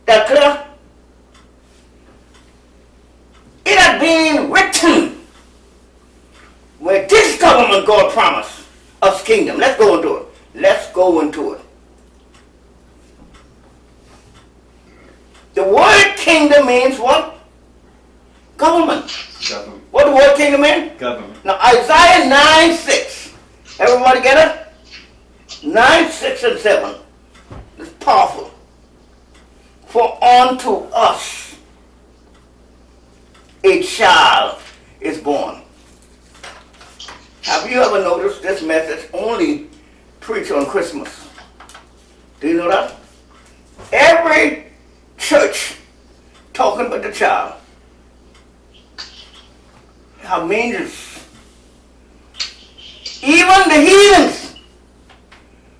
That clear? It had been written where this government God promised us kingdom. Let's go into it. Let's go into it. The word kingdom means what? Government. Government. What the word kingdom mean? Government. Now Isaiah 9:6. Everybody get it? 9, 6, and 7. It's powerful. For unto us a child is born. Have you ever noticed this message only preached on Christmas? Do you know that? Every church talking about the child. How mangers. Even the heathens.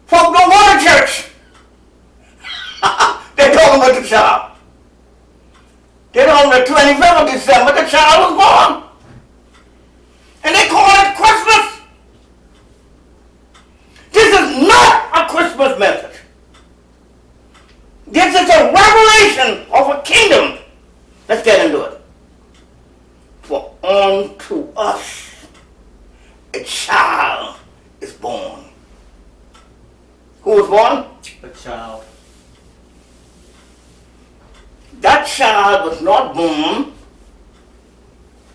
Folk don't go to church. They're talking about the child. They're on the 25th of December, the child was born. And they call it Christmas. This is not a Christmas message. This is a revelation of a kingdom. Let's get into it. For unto us a child is born. Who was born? A child. That child was not born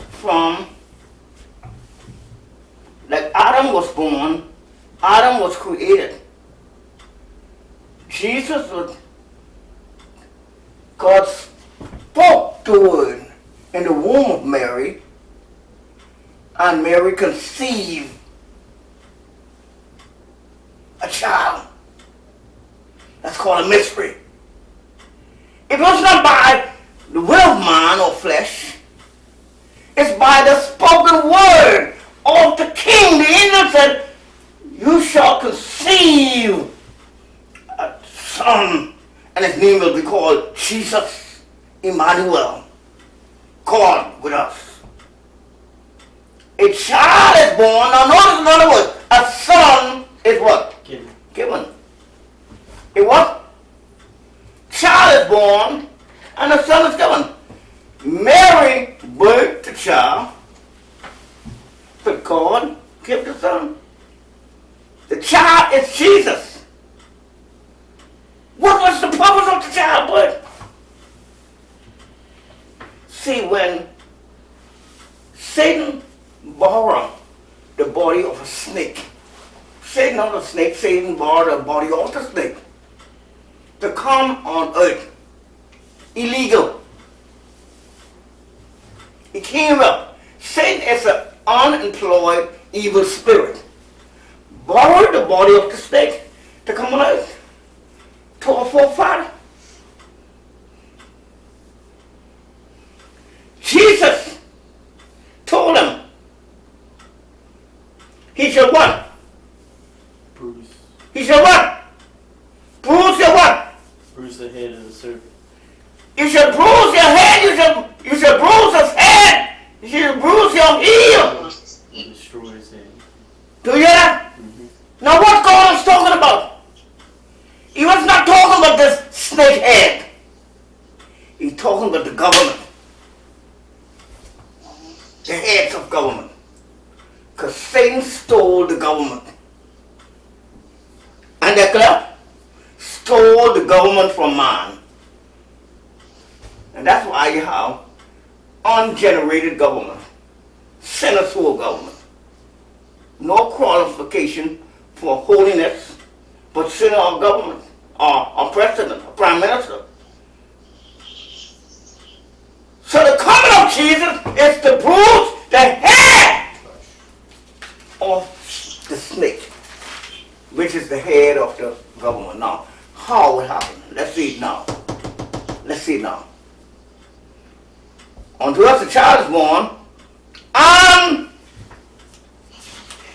from, like Adam was born, Adam was created. Jesus was, God spoke the word in the womb of Mary, and Mary conceived a child. That's called a mystery. It was not by the will of man or flesh. It's by the spoken word of the king. The angel said, you shall conceive a son, and his name will be called Jesus, Emmanuel, God with us. A child is born. Now notice another word. A son is what? Given. A what? Child is born, and a son is given. Mary birthed the child, but God gave the son. The child is Jesus. What was the purpose of the childbirth? See, when Satan borrowed the body of a snake, Satan not a snake, Satan borrowed the body of the snake to come on earth. Illegal. He came up. Satan is an unemployed evil spirit. Borrowed the body of the snake to come on earth. To our forefather. Jesus told him he shall what? Bruise. He shall what? Bruise your what? Bruise the head of the serpent. You shall bruise your head, you shall bruise his head, you shall bruise your heel. Destroy his head. Do you hear that? Mm-hmm. Now what God is talking about? He was not talking about this snake head. He's talking about the government. The heads of government. Because Satan stole the government. And they're clear? Stole the government from man. And that's why you have ungenerated government. Sinner-soul government. No qualification for holiness, but sinner or government, or president, or prime minister. So the coming of Jesus is to bruise the head of the snake, which is the head of the government. Now, how it happened? Let's see it now. Let's see it now. Unto us a child is born, and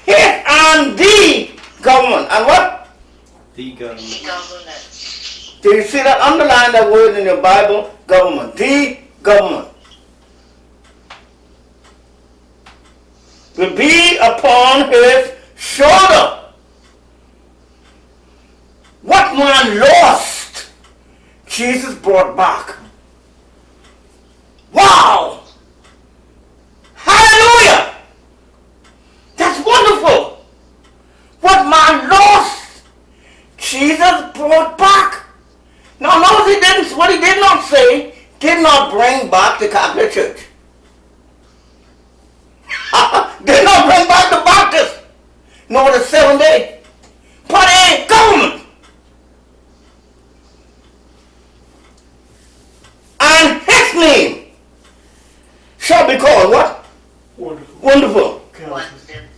his and the government. And what? The government. The government. Do you see that? Underline that word in your Bible, government. The government. Will be upon his shoulder. What man lost Jesus brought back. Wow! Hallelujah! That's wonderful. What man lost, Jesus brought back. Now notice he didn't, what he did not say, did not bring back the Catholic Church. Did not bring back the Baptist, nor the Seventh Day, but a government. And his name shall be called what? Wonderful. Wonderful.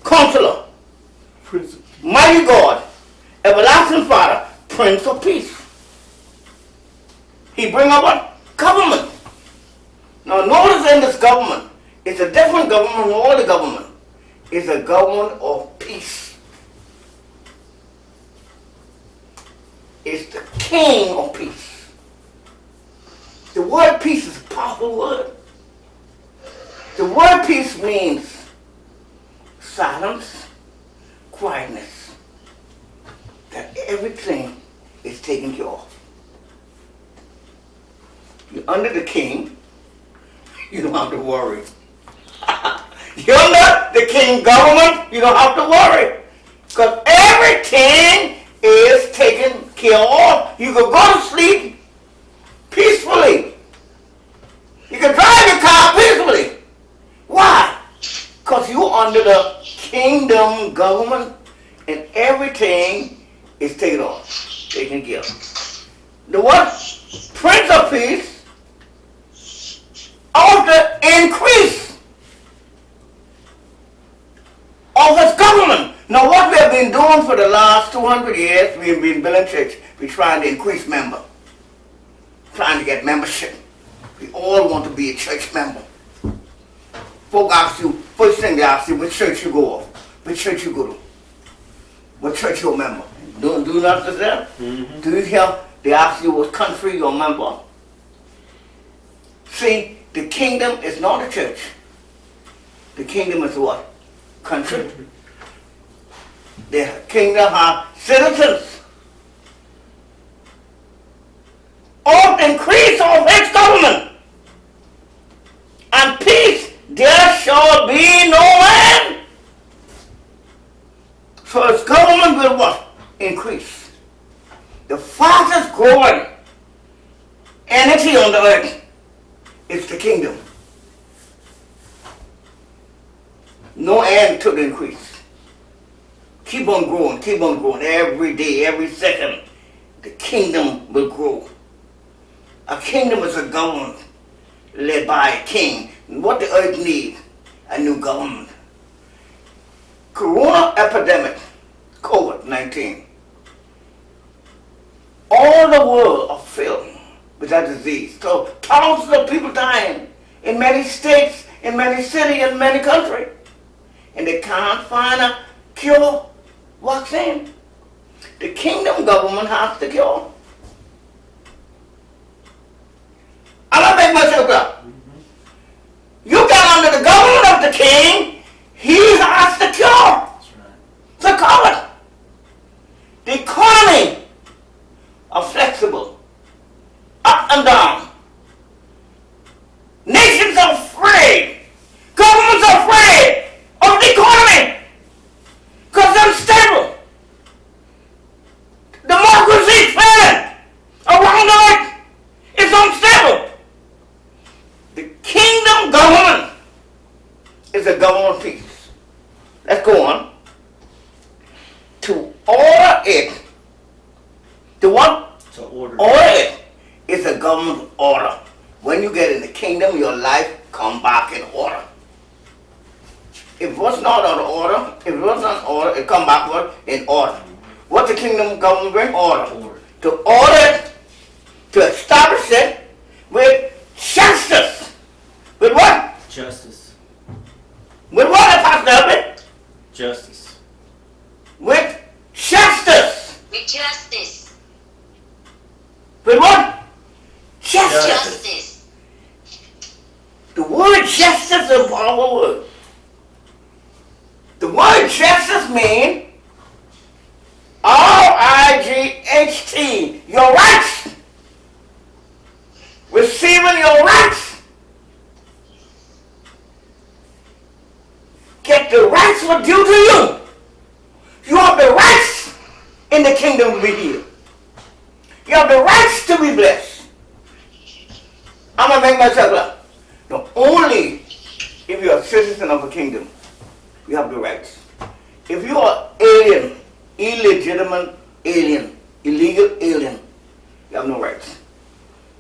Counselor. Prince of Mighty God. Everlasting Father. Prince of Peace. He bring up what? Government. Now notice in this government, it's a different government from all the government. It's a government of peace. It's the king of peace. The word peace is a powerful word. The word peace means silence, quietness, that everything is taken care of. You're under the king, you don't have to worry. You're under the king government, you don't have to worry. Because everything is taken care of. You can go to sleep peacefully. You can drive your car peacefully. Why? Because you're under the kingdom government and everything is taken off, taken care of. The what? Prince of Peace of the increase of his government. Now what we have been doing for the last 200 years, we've been building church. We're trying to increase member, trying to get membership. We all want to be a church member. Folk ask you, first thing they ask you, which church you go of, which church you go to, what church you're a member. Do you not understand? Mm-hmm. Do you hear? They ask you what country you're a member of. See, the kingdom is not a church. The kingdom is what? Country. The kingdom has citizens. Of increase of its government and peace there shall be no end. So its government will what? Increase. The fastest growing entity on the earth is the kingdom. No end to the increase. Keep on growing every day, every second. The kingdom will grow. A kingdom is a government led by a king. And what the earth needs, a new government. Corona epidemic, COVID-19. All the world are filled with that disease. So thousands of people dying in many states, in many cities, in many countries. And they can't find a cure, vaccine. The kingdom government has the cure. I'm not making myself clear. You get under the government of the king, he has the cure. That's right. The COVID. The economy are flexible, up and down. Nations are afraid. Governments are afraid of the economy because it's unstable. Democracy is failing around the earth. It's unstable. The kingdom government is a government of peace. Let's go on. To order it. To what? To order. Order it is a government order. When you get in the kingdom, your life come back in order. If it was not on order, if it was not order, it come backward in order. What the kingdom government bring? Order. Order. To order it, to establish it with justice. With what? Justice. With what, Pastor Elvin? Justice. With justice. With justice. With what? Justice. Justice. The word justice is a powerful word. The word justice means R-I-G-H-T, your rights. what's due to you. You have the rights in the kingdom to be healed. You have the rights to be blessed. I'm going to make myself up. No, only if you're a citizen of a kingdom, you have the rights. If you are alien, illegitimate alien, illegal alien, you have no rights.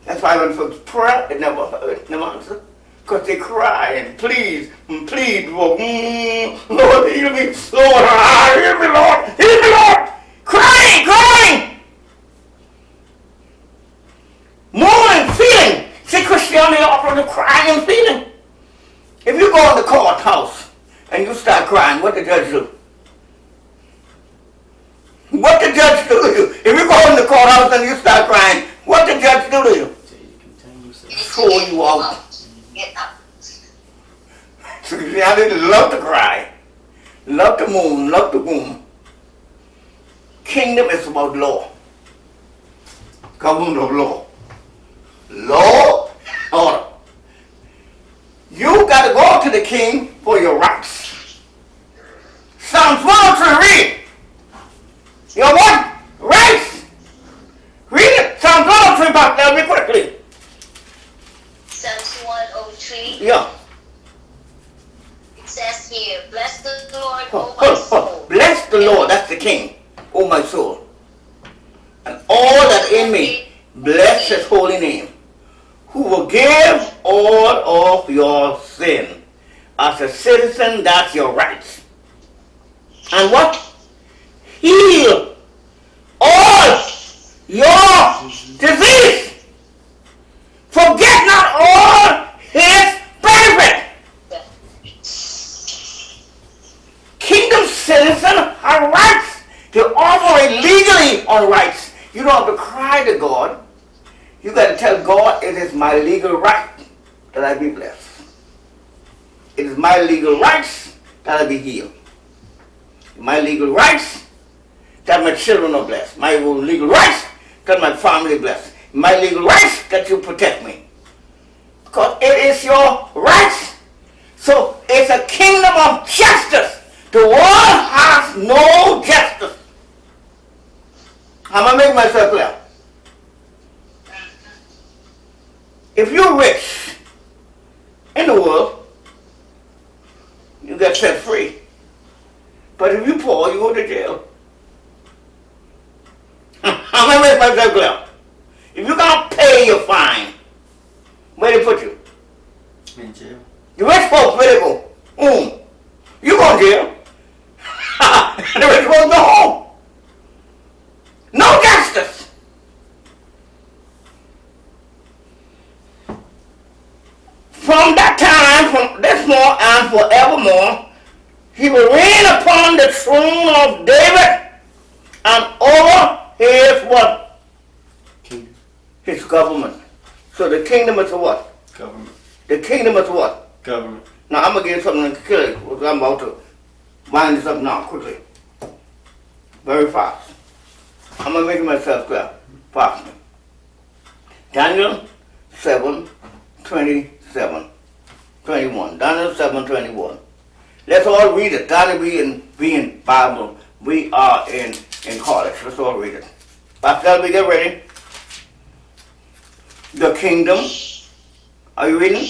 That's why when folks pray, it never answers. Because they cry and plead, Lord, heal me, Lord, heal me, Lord, heal me, Lord. Crying. Mourning, feeling. See, Christianity offers the crying and feeling. If you go in the courthouse and you start crying, what the judge do? What the judge do to you? If you go in the courthouse and you start crying, what the judge do to you? Throw you out. Get up. So Christianity love to cry, love to moan, love to boom. Kingdom is about law. Government of law. Law, order. You got to go to the king for your rights. Psalms 103, read. Your what? Rights. Read it. Psalms 103, back there, read quickly. Psalms 103. Yeah. It says here, bless the Lord, O my soul. Bless the Lord, that's the king, O my soul. And all that in me, bless his holy name. Who will give all of your sin. As a citizen, that's your rights. And what? Heal all your disease. Forget not all his benefit. Kingdom citizens have rights. They operate legally on rights. You don't have to cry to God. You got to tell God, it is my legal right that I be blessed. It is my legal rights that I be healed. My legal rights that my children are blessed. My legal rights that my family is blessed. My legal rights that you protect me. Because it is your rights. So it's a kingdom of justice. The world has no justice. I'm going to make myself clear. If you're rich in the world, you get set free. But if you're poor, you go to jail. I'm going to make myself clear. If you can't pay your fine, where they put you? In jail. The rich folks, where they go? Home. You go to jail. The rich folks go home. No justice. From that time, from this more and forevermore, he will reign upon the throne of David and over his what? Kingdom. His government. So the kingdom is what? Government. The kingdom is what? Government. Now I'm going to give you something to kill it, because I'm about to wind this up now, quickly. Very fast. I'm going to make myself clear. Fast. Daniel 7:27, 21. Daniel 7:21. Let's all read it. Daniel, we in Bible. We are in college. Let's all read it. Pastor, we get ready. The kingdom. Are you reading?